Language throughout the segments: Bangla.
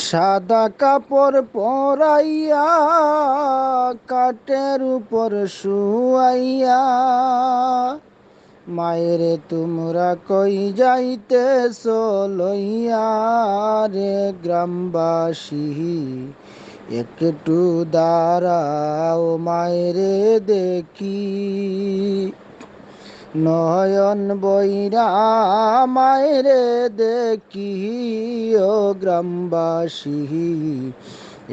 সাদা কাপড় পরাইয়া কাঠের উপর শুয়াইয়া মায়েরে তোমরা কই যাইতেছ লইয়া রে গ্রামবাসী একটু দাঁড়াও মায়েরে দেখি নয়ন বৈরা মায়েরে দেখি ও গ্রামবাসী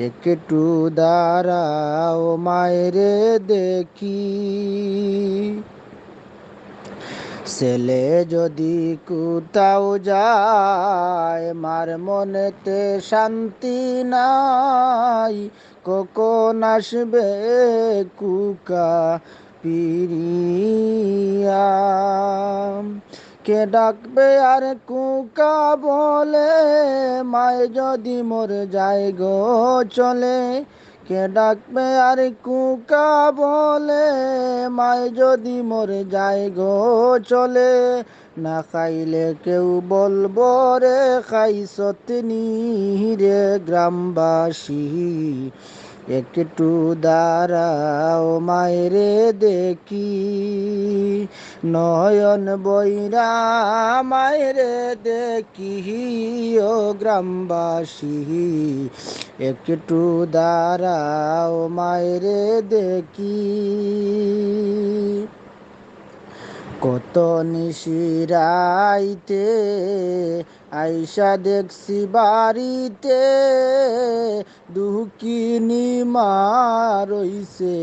একটু দাঁড়াও মায়েরে দেখি ছেলে যদি কোথাও যায় মার মনেতে শান্তি নাই কখন আসবে কুকা পিরিয়া কে ডাকবে আর কুকা বলে মায় যদি মোর যায় গো চলে কে ডাকবে আর কুকা বলে মায় যদি মোর যায় গো চলে না খাইলে কেউ বলবো রে খাইছত নি রে গ্রামবাসী একটু দাঁড়াও মায়েরে দেখি নয়ন বৈরা মায়েরে দেখি ও গ্রামবাসী একটু দাঁড়াও মায়েরে দেখি কত নিশিরাইতে আইসা দেখছি বাড়িতে দুঃখিনী মা রইছে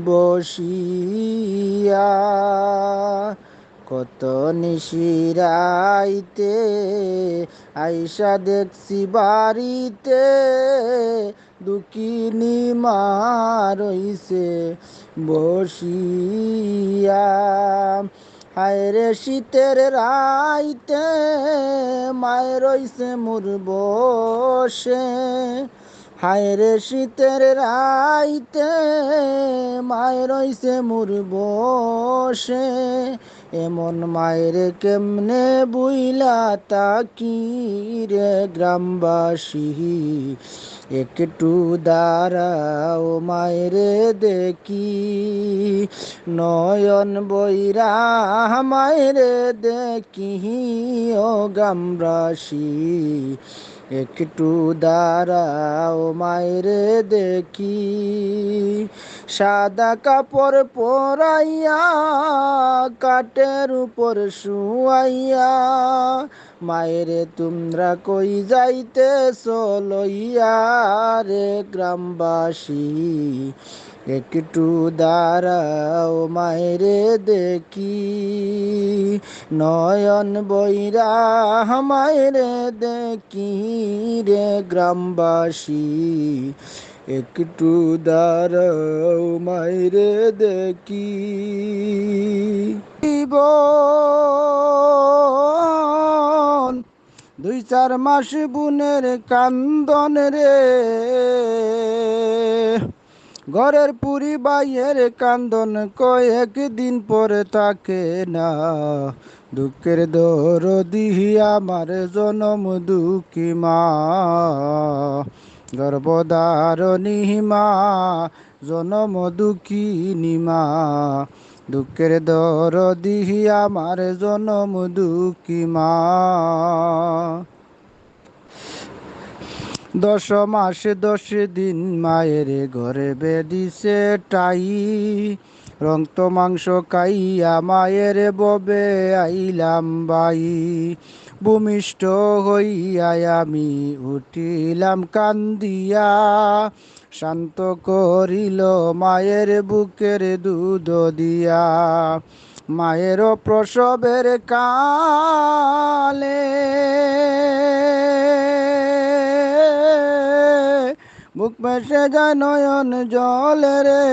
বসিয়া কত নিশিরাইতে আইসা দেখছি বাড়িতে দুঃখিনী মা রইছে বসিয়া হায়রে শীতের রাইতে মায়ের রইছে মোর বসে হায়রে শীতের রাইতে মায়ের রইছে মোর বসে এমন মায়ের কেমনে বুইলা তাকি রে গ্রামবাসী একটু দাঁড়াও মায়েরে দেখি নয়ন বৈরা মায়েরে দেখি ও গ্রামবাসী একটু দাঁড়াও মায়েরে দেখি সাদা কাপড় পরাইয়া কাঠের উপর শুয়াইয়া মায়েরে তোমরা কই যাইতেছ লইয়া রে গ্রামবাসী একটু দাঁড়াও মায়েরে দেখি নয়ন বৈরা মায়েরে দেখি রে গ্রামবাসী একটু দাঁড়াও মায়েরে দেখি জীবন 2-4 মাস বুনের কান্দন রে ঘরের পুরি বাইয়ের কান্দন কয়েকদিন পরে থাকে না দুঃখের দরদি আমার জনম দুঃখী মা গর্ভধারণী মা জনম দুঃখিনী মা দুঃখের দরদি আমার জনম দুঃখী মা 10 মাস 10 দিন মায়ের ঘরে বেদিছে টাই রক্ত মাংস খাইয়া মায়ের ববে আইলাম বাই ভূমিষ্ঠ হইয়া আমি উঠিলাম কান্দিয়া শান্ত করিল মায়ের বুকের দুধ দিয়া মায়ের প্রসবের কালে বুক ভেসে যায় নয়ন জলে রে।